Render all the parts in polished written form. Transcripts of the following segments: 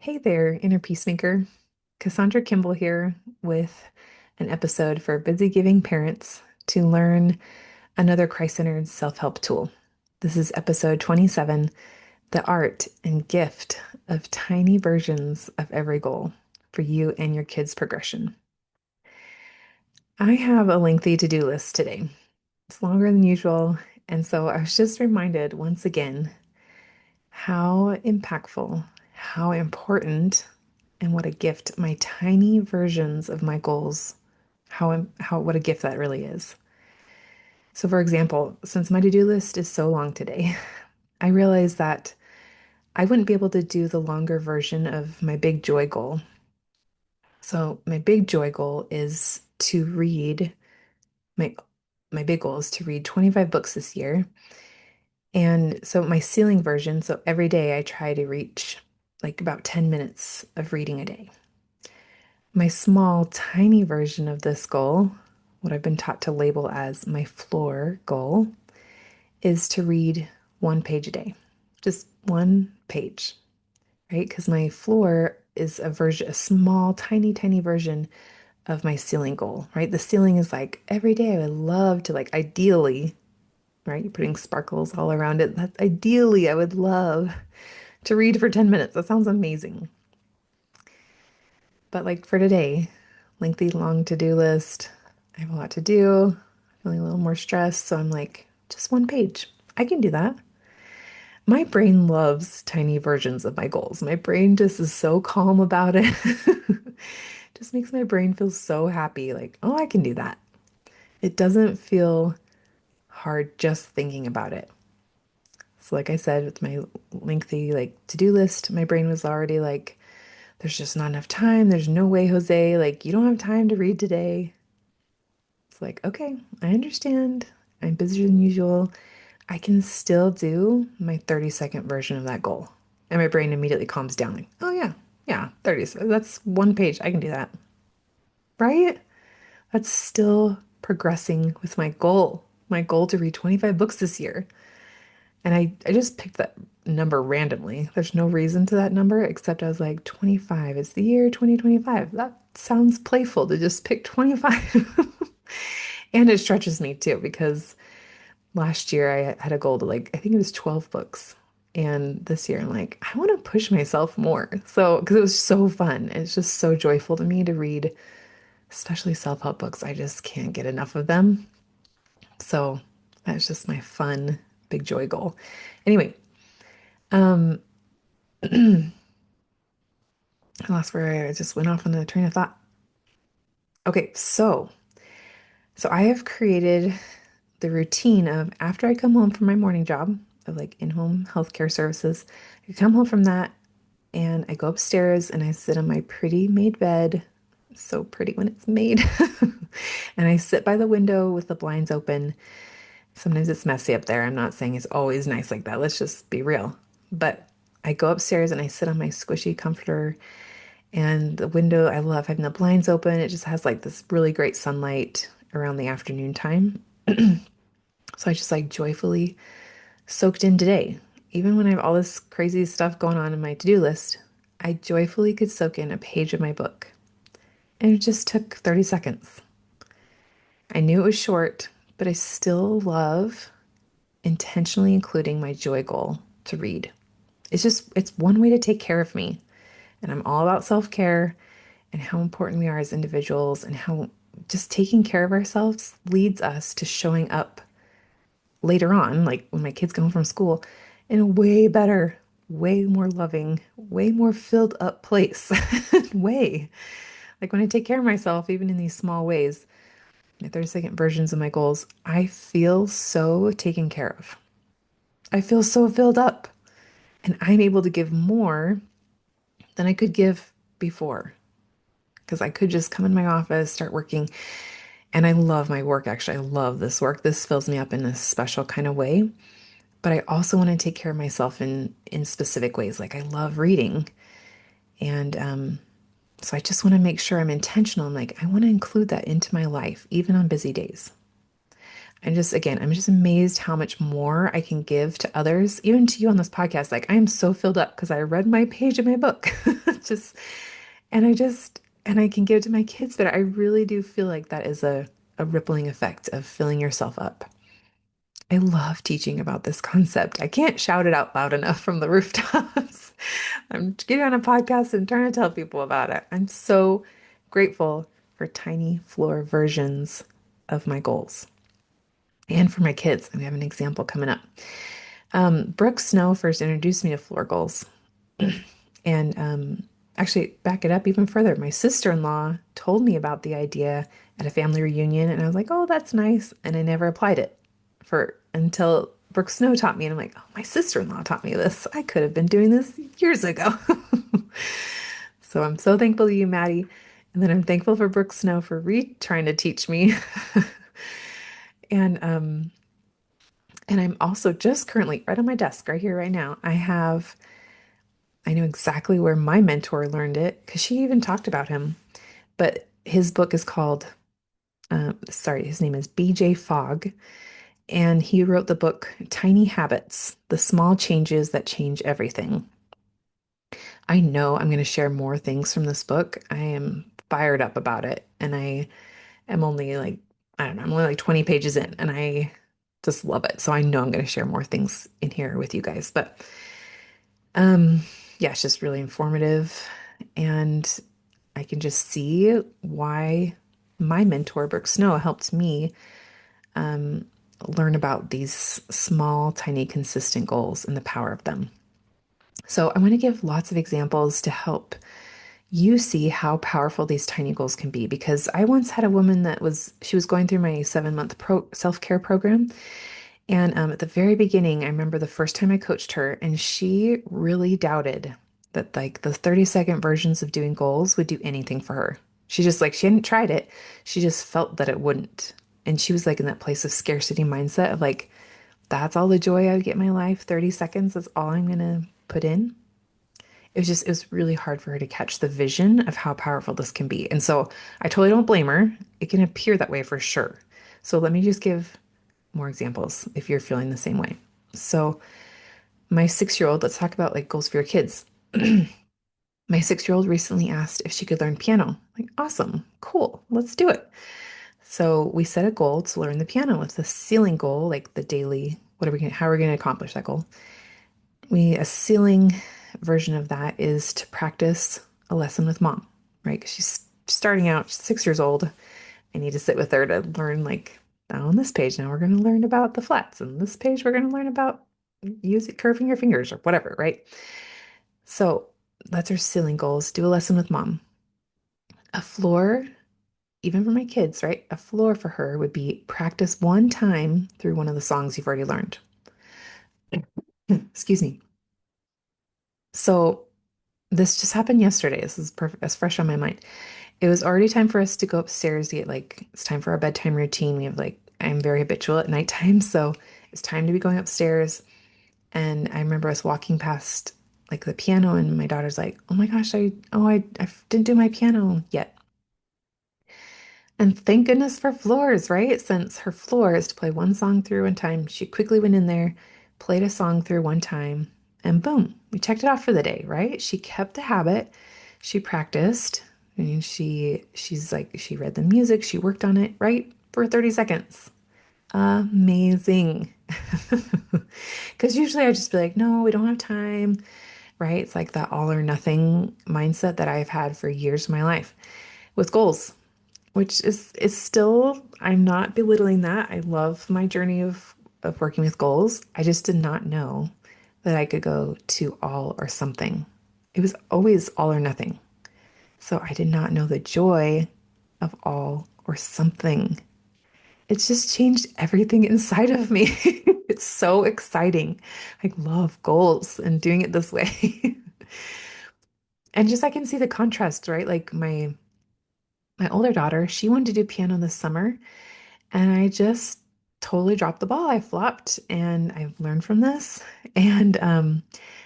Hey there, inner peacemaker. Cassandra Kimball here with an episode for busy giving parents to learn another Christ-centered self-help tool. This is episode 27, the art and gift of tiny versions of every goal for you and your kids' progression. I have a lengthy to-do list today. It's longer than usual, and so I was just reminded once again how impactful, how important, and what a gift my tiny versions of my goals, what a gift that really is. So for example, since my to-do list is so long today, I realized that I wouldn't be able to do the longer version of my big joy goal. So my big joy goal is to read my my big goal is to read 25 books this year. And so my ceiling version, so every day I try to reach like about 10 minutes of reading a day. My small, tiny version of this goal, what I've been taught to label as my floor goal, is to read one page a day. Just one page, right? Because my floor is a small, tiny, tiny version of my ceiling goal, right? The ceiling is like every day I would love to, like, ideally, right? You're putting sparkles all around it. That ideally I would love to read for 10 minutes. That sounds amazing. But like for today, lengthy, long to-do list. I have a lot to do, feeling a little more stressed. So I'm like, just one page. I can do that. My brain loves tiny versions of my goals. My brain just is so calm about it. Just makes my brain feel so happy. Like, oh, I can do that. It doesn't feel hard just thinking about it. So like I said, with my lengthy like to-do list, my brain was already like, there's just not enough time. There's no way, Jose. Like, you don't have time to read today. It's like, okay, I understand. I'm busier than usual. I can still do my 30-second version of that goal. And my brain immediately calms down, like, oh, yeah, yeah, 30. That's one page. I can do that. Right? That's still progressing with my goal to read 25 books this year. And I just picked that number randomly. There's no reason to that number, except I was like, 25 is the year 2025. That sounds playful to just pick 25. And it stretches me too, because last year I had a goal to like, I think it was 12 books. And this year I'm like, I want to push myself more. So, because it was so fun. It's just so joyful to me to read, especially self-help books. I just can't get enough of them. So that's just my fun, big joy goal. Anyway, um, I lost where I just went off on a train of thought. Okay, so I have created the routine of after I come home from my morning job of like in-home healthcare services, I come home from that and I go upstairs and I sit on my pretty made bed. So pretty when it's made. And I sit by the window with the blinds open. Sometimes it's messy up there. I'm not saying it's always nice like that. Let's just be real. But I go upstairs and I sit on my squishy comforter and the window. I love having the blinds open. It just has like this really great sunlight around the afternoon time. So I just like joyfully soaked in today. Even when I have all this crazy stuff going on in my to-do list, I joyfully could soak in a page of my book. And it just took 30 seconds. I knew it was short, but I still love intentionally including my joy goal to read. It's one way to take care of me. And I'm all about self-care and how important we are as individuals and how just taking care of ourselves leads us to showing up later on, like when my kids come home from school, in a way better, way more loving, way more filled up place. Way. Like when I take care of myself, even in these small ways, my 30-second versions of my goals, I feel so taken care of. I feel so filled up. And I'm able to give more than I could give before. Because I could just come in my office, start working. And I love my work, actually. I love this work. This fills me up in a special kind of way. But I also want to take care of myself in specific ways. Like I love reading. And so I just want to make sure I'm intentional. I'm like, I want to include that into my life, even on busy days. I'm just amazed how much more I can give to others, even to you on this podcast. Like, I am so filled up because I read my page in my book. Just, and I can give to my kids, but I really do feel like that is a rippling effect of filling yourself up. I love teaching about this concept. I can't shout it out loud enough from the rooftops. I'm getting on a podcast and trying to tell people about it. I'm so grateful for tiny floor versions of my goals and for my kids. And we have an example coming up. Brooke Snow first introduced me to floor goals. And actually, back it up even further. My sister-in-law told me about the idea at a family reunion, and I was like, "Oh, that's nice." And I never applied it for until Brooke Snow taught me, and I'm like, "Oh, my sister-in-law taught me this. I could have been doing this years ago." So I'm so thankful to you, Maddie. And then I'm thankful for Brooke Snow for re trying to teach me. And and I'm also just currently right on my desk right here right now. I know exactly where my mentor learned it because she even talked about him. But his book is called, sorry, his name is BJ Fogg. And he wrote the book Tiny Habits, The Small Changes That Change Everything. I know I'm going to share more things from this book. I am fired up about it. And I am only like, I don't know, I'm only like 20 pages in and I just love it. So I know I'm going to share more things in here with you guys. But um, yeah, it's just really informative. And I can just see why my mentor, Brooke Snow, helped me um, learn about these small, tiny, consistent goals and the power of them. So, I want to give lots of examples to help you see how powerful these tiny goals can be. Because I once had a woman she was going through my 7 month self-care program. And at the very beginning, I remember the first time I coached her, and she really doubted that like the 30-second versions of doing goals would do anything for her. She just like, she hadn't tried it. She just felt that it wouldn't. And she was like in that place of scarcity mindset of like, that's all the joy I would get in my life. 30 seconds is all I'm going to put in. It was really hard for her to catch the vision of how powerful this can be. And so I totally don't blame her. It can appear that way for sure. So let me just give more examples if you're feeling the same way. So, my 6 year old, let's talk about like goals for your kids. My 6 year old recently asked if she could learn piano. Like, awesome, cool, let's do it. So, we set a goal to learn the piano with a ceiling goal, like the daily, how are we going to accomplish that goal? A ceiling version of that is to practice a lesson with mom, right? Because she's starting out, she's 6 years old. I need to sit with her to learn like on this page now we're going to learn about the flats and this page we're going to learn about curving your fingers or whatever, right? So that's our ceiling goals. Do a lesson with mom. A floor, even for my kids, right? A floor for her would be practice one time through one of the songs you've already learned. Excuse me. So this just happened yesterday. This is perfect. That's fresh on my mind. It was already time for us to go upstairs to get like, it's time for our bedtime routine. We have like, I'm very habitual at nighttime. So it's time to be going upstairs. And I remember us walking past like the piano, and my daughter's like, "Oh my gosh, I didn't do my piano yet." And thank goodness for floors, right? Since her floor is to play one song through one time, she quickly went in there, played a song through one time, and boom, we checked it off for the day, right? She kept the habit. She practiced. I mean, she read the music, she worked on it, right? For 30 seconds. Amazing. Because usually I just be like, no, we don't have time, right? It's like that all or nothing mindset that I've had for years of my life with goals, which is still, I'm not belittling that. I love my journey of working with goals. I just did not know that I could go to all or something. It was always all or nothing. So I did not know the joy of all or something. It's just changed everything inside of me. It's so exciting. I love goals and doing it this way. And just I can see the contrast, right? Like my older daughter, she wanted to do piano this summer, and I just totally dropped the ball. I flopped, and I've learned from this. And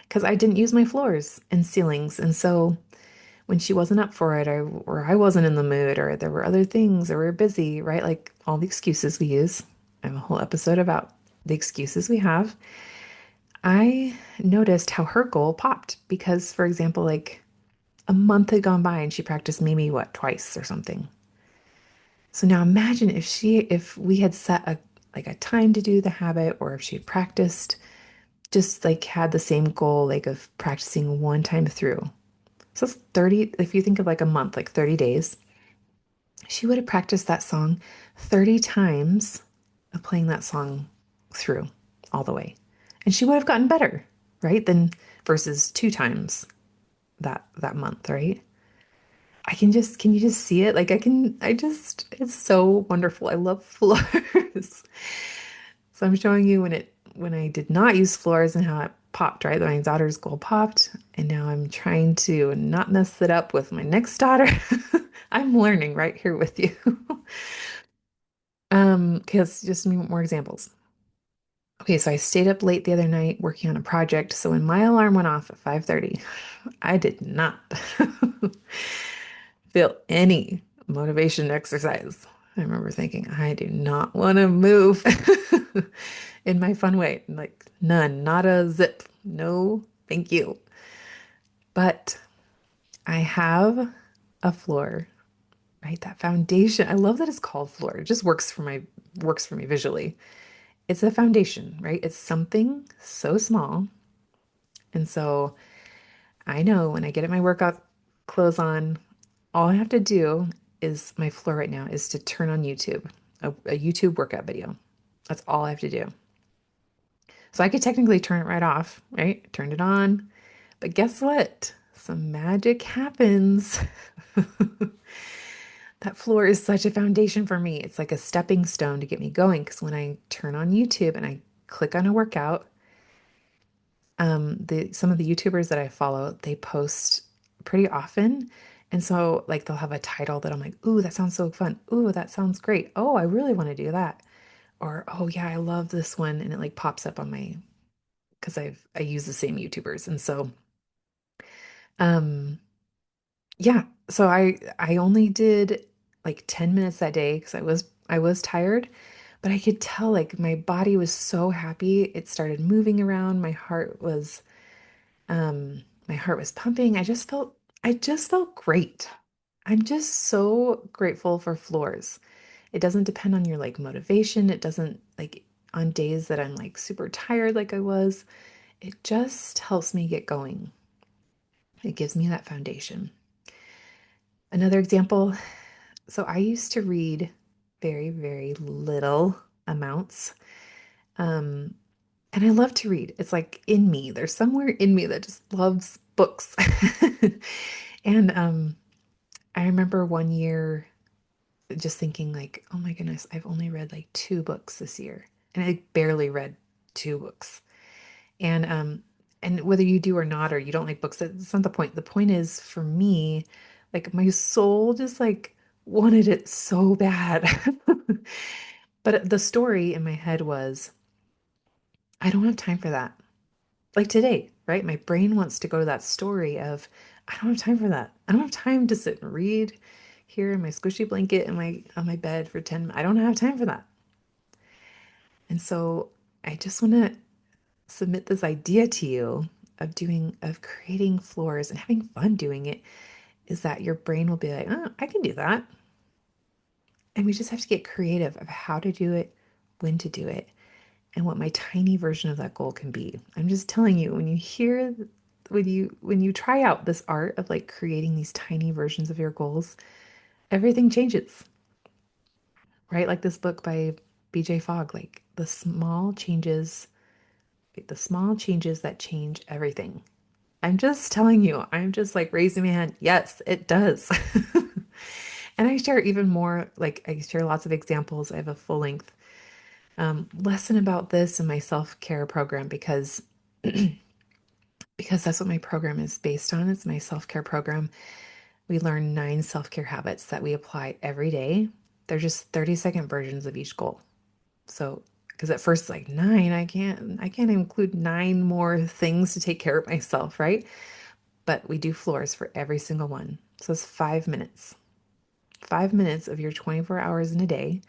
because I didn't use my floors and ceilings. And so when she wasn't up for it, or I wasn't in the mood, or there were other things, or we were busy, right? Like all the excuses we use. I have a whole episode about the excuses we have. I noticed how her goal popped because, for example, like a month had gone by and she practiced maybe what, twice or something. So now imagine if we had set a like a time to do the habit, or if she had practiced, just like had the same goal, like of practicing one time through. So it's 30, if you think of like a month, like 30 days, she would have practiced that song 30 times of playing that song through all the way. And she would have gotten better, right? Than versus two times that month, right? Can you just see it? Like it's so wonderful. I love floors. So I'm showing you when I did not use floors and how it popped, right? My daughter's goal popped, and now I'm trying to not mess it up with my next daughter. I'm learning right here with you. Because just more examples. Okay, so I stayed up late the other night working on a project. So when my alarm went off at 5:30, I did not feel any motivation to exercise. I remember thinking, I do not want to move in my fun way. Like, none, not a zip. No, thank you. But I have a floor, right? That foundation. I love that it's called floor. It just works for me visually. It's a foundation, right? It's something so small. And so I know when I get my workout clothes on, all I have to do is my floor right now is to turn on YouTube, a YouTube workout video. That's all I have to do. So I could technically turn it right off, right? Turned it on. But guess what? Some magic happens. That floor is such a foundation for me. It's like a stepping stone to get me going. Because when I turn on YouTube and I click on a workout, the some of the YouTubers that I follow, they post pretty often. And so like they'll have a title that I'm like, ooh, that sounds so fun. Ooh, that sounds great. Oh, I really want to do that. Or, oh yeah, I love this one. And it like pops up on my because I use the same YouTubers. And so um yeah, so I only did like 10 minutes that day because I was tired, but I could tell like my body was so happy. It started moving around. My heart was pumping. I just felt great. I'm just so grateful for floors. It doesn't depend on your like motivation. It doesn't like on days that I'm like super tired like I was. It just helps me get going. It gives me that foundation. Another example, so I used to read very, very little amounts. Um, and I love to read. It's like in me. There's somewhere in me that just loves books. And I remember one year just thinking like, oh my goodness, I've only read like two books this year. And I barely read two books. And whether you do or not, or you don't like books, that's not the point. The point is for me, like my soul just like wanted it so bad. But the story in my head was, I don't have time for that. Like today, right? My brain wants to go to that story of, I don't have time for that. I don't have time to sit and read here in my squishy blanket in my on my bed for 10. I don't have time for that. And so I just want to submit this idea to you of creating floors and having fun doing it is that your brain will be like, oh, I can do that. And we just have to get creative of how to do it, when to do it, and what my tiny version of that goal can be. I'm just telling you, when you try out this art of like creating these tiny versions of your goals, everything changes, right? Like this book by BJ Fogg, like the small changes that change everything. I'm just telling you, I'm just like raising my hand. Yes, it does. And I share even more, like I share lots of examples. I have a full length lesson about this in my self-care program because that's what my program is based on. It's my self-care program. We learn 9 self-care habits that we apply every day. They're just 30-second versions of each goal. So, because at first like 9, I can't include 9 more things to take care of myself, right? But we do floors for every single one. So it's 5 minutes. 5 minutes of your 24 hours in a day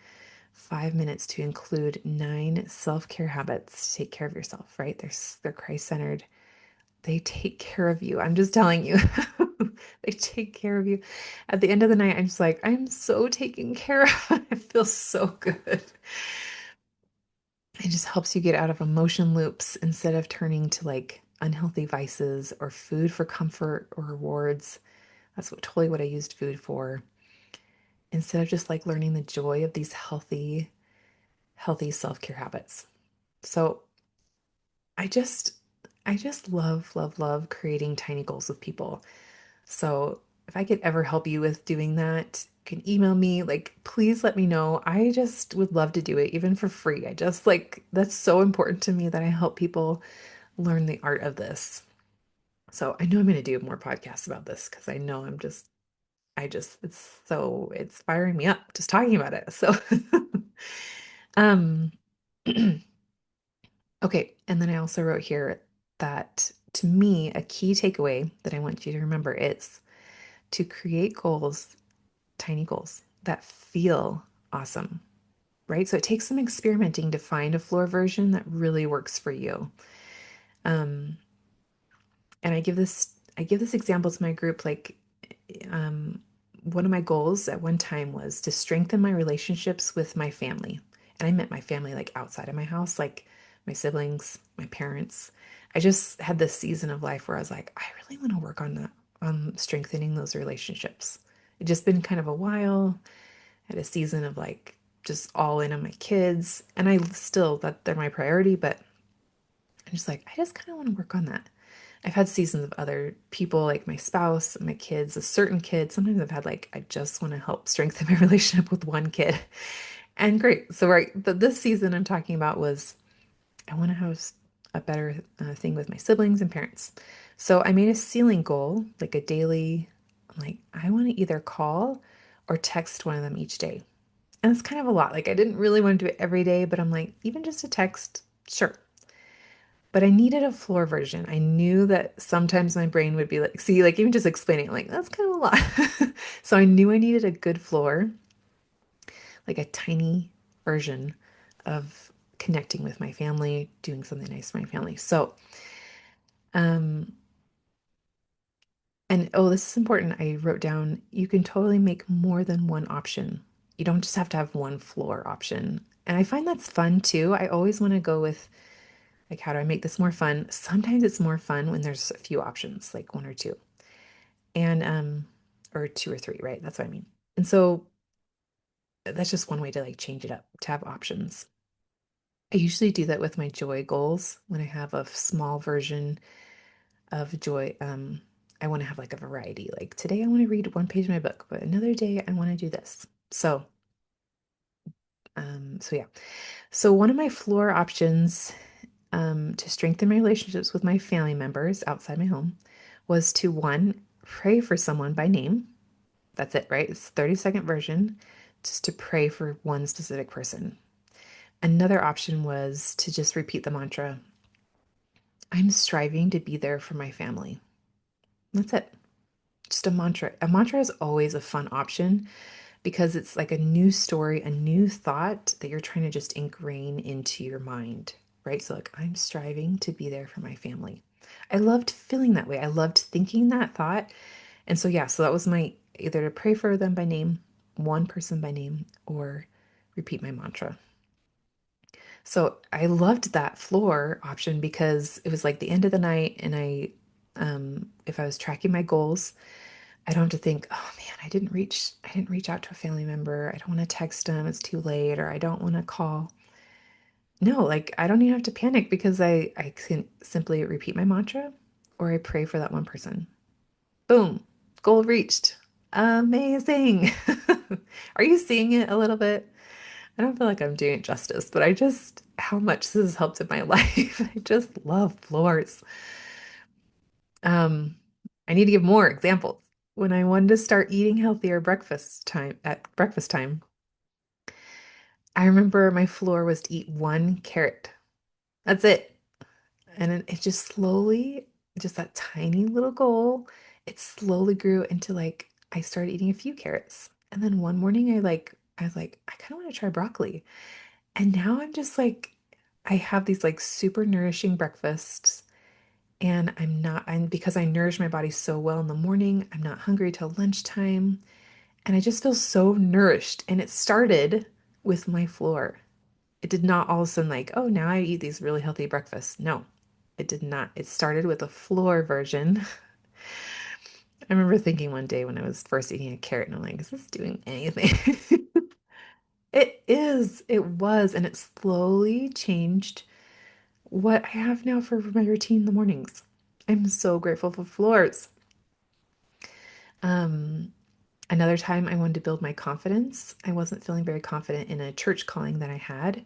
5 minutes to include 9 self-care habits to take care of yourself, right? They're Christ-centered. They take care of you. I'm just telling you. They take care of you. At the end of the night, I'm just like, I'm so taken care of. It feels so good. It just helps you get out of emotion loops instead of turning to like unhealthy vices or food for comfort or rewards. That's totally what I used food for. Instead of just like learning the joy of these healthy self-care habits. So I just I just love creating tiny goals with people. So if I could ever help you with doing that, you can email me. Like, please let me know. I just would love to do it, even for free. I just like that's so important to me that I help people learn the art of this. So I know I'm going to do more podcasts about this because I know it's firing me up just talking about it. So, um, okay. And then I also wrote here that to me, a key takeaway that I want you to remember is to create goals, tiny goals that feel awesome, right? So it takes some experimenting to find a floor version that really works for you. Um, and I give this example to my group, like um, one of my goals at one time was to strengthen my relationships with my family. And I meant my family like outside of my house, like my siblings, my parents. I just had this season of life where I was like, I really want to work on that, on strengthening those relationships. It just been kind of a while. I had a season of like just all in on my kids. And I still, that they're my priority, but I'm just like, I just kind of want to work on that. I've had seasons of other people, like my spouse, my kids, a certain kid. Sometimes I've had like, I just want to help strengthen my relationship with one kid. And great. So, right, this season I'm talking about was I want to have a better thing with my siblings and parents. So I made a ceiling goal, like a daily, I'm like, I want to either call or text one of them each day. And it's kind of a lot. Like, I didn't really want to do it every day, but I'm like, even just a text, sure. But I needed a floor version. I knew that sometimes my brain would be like, see, like even just explaining it, like, that's kind of a lot. So I knew I needed a good floor, like a tiny version of connecting with my family, doing something nice for my family. So, um, and oh, this is important. I wrote down you can totally make more than one option. You don't just have to have one floor option. And I find that's fun too. I always want to go with like, how do I make this more fun? Sometimes it's more fun when there's a few options, like one or two. And or two or three, right? That's what I mean. And so that's just one way to like change it up, to have options. I usually do that with my joy goals when I have a small version of joy. I want to have like a variety. Like today I want to read one page of my book, but another day I want to do this. So yeah. So one of my floor options to strengthen my relationships with my family members outside my home was to one, pray for someone by name. That's it, right? It's a 30-second version just to pray for one specific person. Another option was to just repeat the mantra, I'm striving to be there for my family. That's it. Just a mantra. A mantra is always a fun option because it's like a new story, a new thought that you're trying to just ingrain into your mind, right? So, like, I'm striving to be there for my family. I loved feeling that way. I loved thinking that thought. And so, yeah, so that was my either to pray for them by name, one person by name, or repeat my mantra. So I loved that floor option because it was like the end of the night, and if I was tracking my goals, I don't have to think, oh man, I didn't reach out to a family member. I don't want to text them, it's too late, or I don't want to call. No, like I don't even have to panic because I can simply repeat my mantra or I pray for that one person. Boom, goal reached. Amazing. Are you seeing it a little bit? I don't feel like I'm doing it justice, but how much this has helped in my life. I just love floors. Um, I need to give more examples. When I wanted to start eating healthier breakfast time, I remember my floor was to eat one carrot. That's it. And it just slowly, just that tiny little goal, it slowly grew into like I started eating a few carrots. And then one morning I was like, I kind of want to try broccoli. And now I'm just like, I have these like super nourishing breakfasts. And I'm because I nourish my body so well in the morning, I'm not hungry till lunchtime. And I just feel so nourished. And it started with my floor. It did not all of a sudden, like, oh, now I eat these really healthy breakfasts. No, it did not. It started with a floor version. I remember thinking one day when I was first eating a carrot, and I'm like, is this doing anything? It is. It was. And it slowly changed what I have now for my routine in the mornings. I'm so grateful for floors. Um, Another time I wanted to build my confidence. I wasn't feeling very confident in a church calling that I had.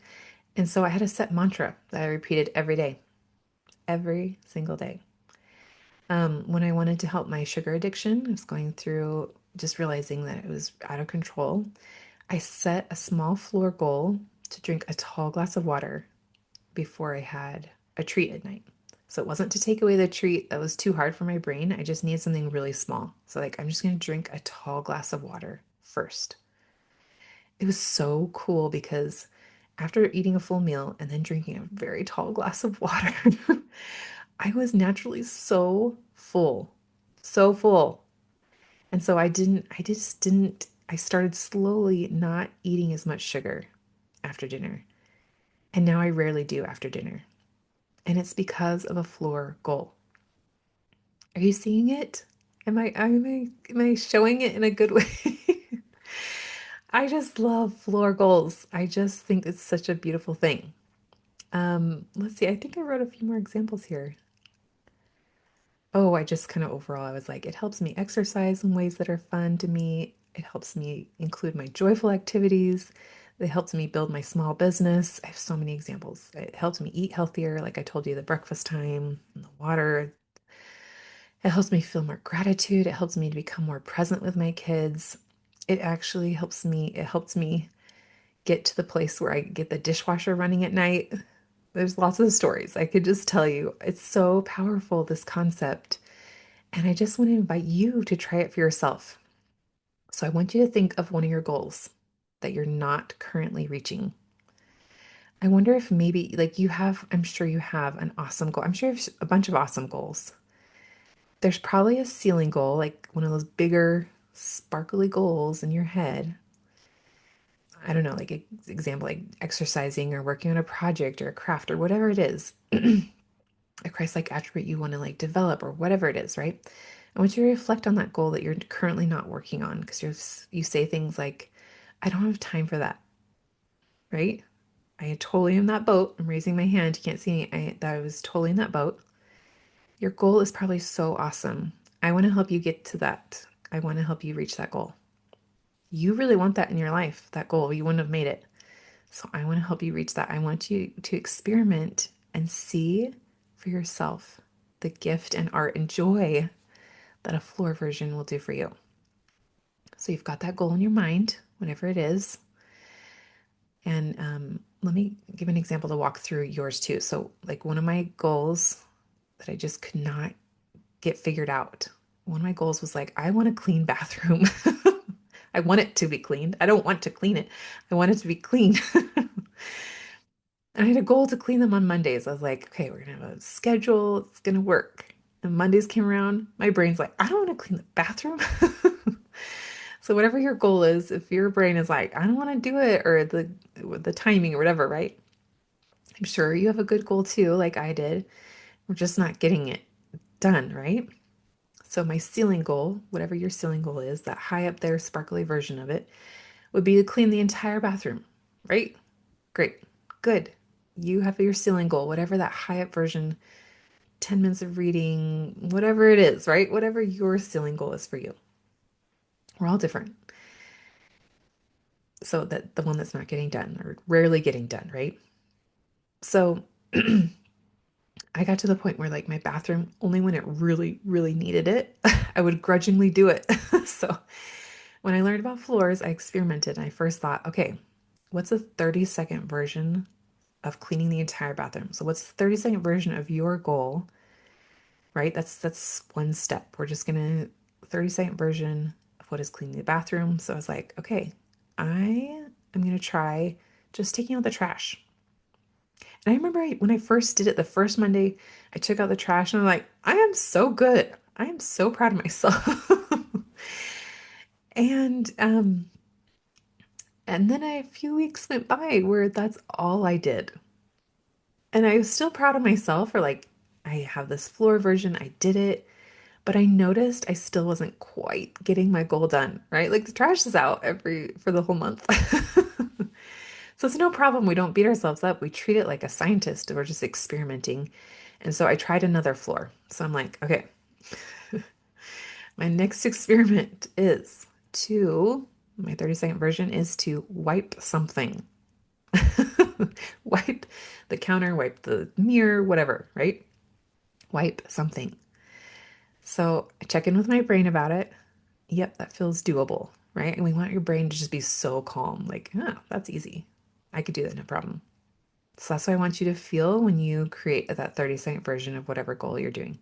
And so I had a set mantra that I repeated every single day. When I wanted to help my sugar addiction, I was going through just realizing that it was out of control. I set a small floor goal to drink a tall glass of water before I had a treat at night. So it wasn't to take away the treat that was too hard for my brain. I just needed something really small. So, like, I'm just going to drink a tall glass of water first. It was so cool because after eating a full meal and then drinking a very tall glass of water, I was naturally so full, so full. And so I started slowly not eating as much sugar after dinner. And now I rarely do after dinner. And it's because of a floor goal. Are you seeing it? Am I showing it in a good way? I just love floor goals. I just think it's such a beautiful thing. Let's see. I think I wrote a few more examples here. Oh, I just kind of overall, I was like, it helps me exercise in ways that are fun to me. It helps me include my joyful activities. It helps me build my small business. I have so many examples. It helps me eat healthier, like I told you, the breakfast time and the water. It helps me feel more gratitude. It helps me to become more present with my kids. It helps me get to the place where I get the dishwasher running at night. There's lots of stories I could just tell you. It's so powerful, this concept. And I just want to invite you to try it for yourself. So I want you to think of one of your goals that you're not currently reaching. I wonder if maybe, like, I'm sure you have an awesome goal. I'm sure you have a bunch of awesome goals. There's probably a ceiling goal, like one of those bigger, sparkly goals in your head. I don't know, like example, like exercising or working on a project or a craft or whatever it is, a Christ-like attribute you want to like develop or whatever it is, right? I want you to reflect on that goal that you're currently not working on because you say things like, I don't have time for that, right? I totally am in that boat. I'm raising my hand. You can't see me. That I was totally in that boat. Your goal is probably so awesome. I want to help you get to that. I want to help you reach that goal. You really want that in your life, that goal. You wouldn't have made it. So I want to help you reach that. I want you to experiment and see for yourself the gift and art and joy that a floor version will do for you. So you've got that goal in your mind, whatever it is. And let me give an example to walk through yours too. So, like, one of my goals that I just could not get figured out, one of my goals was like, I want a clean bathroom. I want it to be cleaned. I don't want to clean it. I want it to be clean. And I had a goal to clean them on Mondays. I was like, okay, we're gonna have a schedule. It's gonna work. And Mondays came around. My brain's like, I don't want to clean the bathroom. So whatever your goal is, if your brain is like, I don't want to do it, or the timing or whatever, right? I'm sure you have a good goal too, like I did. We're just not getting it done, right? So my ceiling goal, whatever your ceiling goal is, that high up there sparkly version of it, would be to clean the entire bathroom, right? Great. Good. You have your ceiling goal, whatever that high up version, 10 minutes of reading, whatever it is, right? Whatever your ceiling goal is for you. We're all different. So that the one that's not getting done or rarely getting done, right? So I got to the point where like my bathroom, only when it really, really needed it, I would grudgingly do it. So when I learned about floors, I experimented and I first thought, okay, what's a 30-second version of cleaning the entire bathroom? So what's the 30-second version of your goal, right? That's one step. We're just gonna 30-second version of what is cleaning the bathroom. So I was like, okay, I I'm going to try just taking out the trash. And I remember when I first did it, the first Monday, I took out the trash and I'm like, I am so good. I am so proud of myself. And and then a few weeks went by where that's all I did. And I was still proud of myself for like, I have this floor version, I did it, but I noticed I still wasn't quite getting my goal done, right? Like the trash is out every for the whole month. So it's no problem. We don't beat ourselves up. We treat it like a scientist. We're just experimenting. And so I tried another floor. So I'm like, okay, my next experiment is to, my 30-second version is to wipe something. Wipe the counter, wipe the mirror, whatever, right? Wipe something. So I check in with my brain about it. Yep, that feels doable, right? And we want your brain to just be so calm, like, oh, that's easy. I could do that, no problem. So that's what I want you to feel when you create that 30-second version of whatever goal you're doing.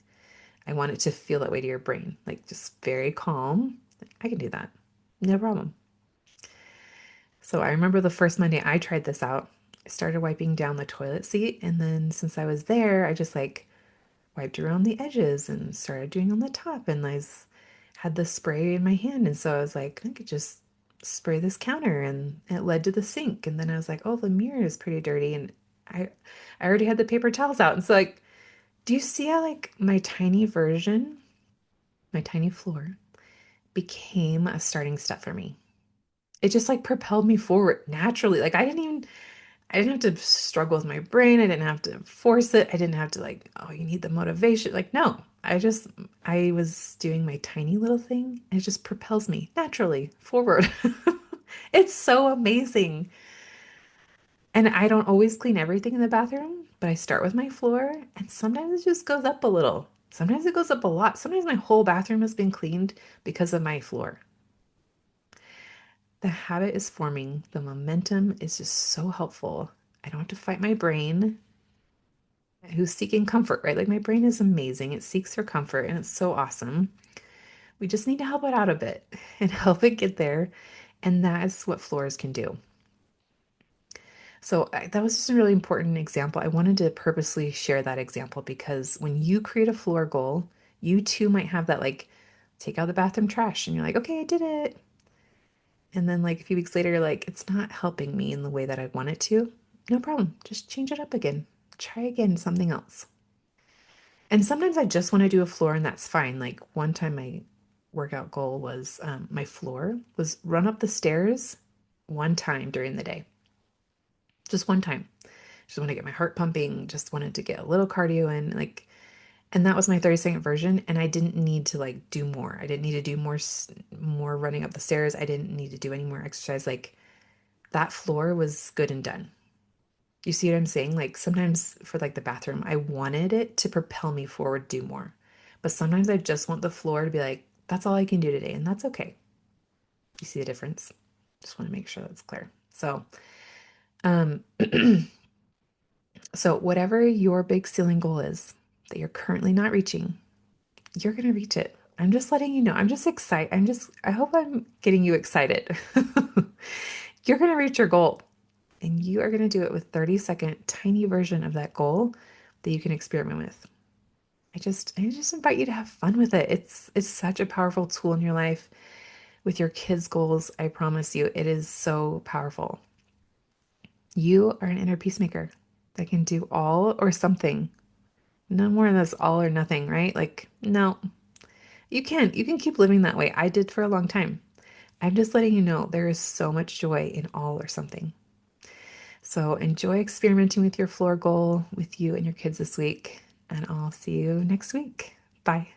I want it to feel that way to your brain, like just very calm. I can do that. No problem. So I remember the first Monday I tried this out, I started wiping down the toilet seat. And then since I was there, I just like wiped around the edges and started doing on the top. And had the spray in my hand. And so I was like, I could just spray this counter. And it led to the sink. And then I was like, oh, the mirror is pretty dirty. And I, I already had the paper towels out. And so like, do you see how like my tiny version, my tiny floor became a starting step for me? It just like propelled me forward naturally. Like I didn't have to struggle with my brain. I didn't have to force it. I didn't have to like, oh, you need the motivation. Like, no, I was doing my tiny little thing. And it just propels me naturally forward. It's so amazing. And I don't always clean everything in the bathroom, but I start with my floor and sometimes it just goes up a little. Sometimes it goes up a lot. Sometimes my whole bathroom has been cleaned because of my floor. The habit is forming. The momentum is just so helpful. I don't have to fight my brain who's seeking comfort, right? Like my brain is amazing. It seeks for comfort and it's so awesome. We just need to help it out a bit and help it get there. And that is what floors can do. So that was just a really important example. I wanted to purposely share that example because when you create a floor goal, you too might have that like take out the bathroom trash and you're like, okay, I did it. And then like a few weeks later, you're like, it's not helping me in the way that I want it to. No problem. Just change it up again. Try again, something else. And sometimes I just want to do a floor and that's fine. Like one time my workout goal was my floor was run up the stairs one time during the day. Just one time. Just want to get my heart pumping, just wanted to get a little cardio in like and that was my 30-second version and I didn't need to like do more. I didn't need to do more running up the stairs. I didn't need to do any more exercise. Like that floor was good and done. You see what I'm saying? Like sometimes for like the bathroom, I wanted it to propel me forward, do more. But sometimes I just want the floor to be like, that's all I can do today, and that's okay. You see the difference? Just want to make sure that's clear. So, um, so whatever your big ceiling goal is that you're currently not reaching, you're gonna reach it. I'm just letting you know. I'm just excited. I hope I'm getting you excited. You're gonna reach your goal. And you are going to do it with 30-second tiny version of that goal that you can experiment with. I just invite you to have fun with it. It's such a powerful tool in your life with your kids' goals. I promise you, it is so powerful. You are an inner peacemaker that can do all or something. No more than this all or nothing, right? Like, no, you can keep living that way. I did for a long time. I'm just letting you know there is so much joy in all or something. So enjoy experimenting with your floor goal with you and your kids this week, and I'll see you next week. Bye.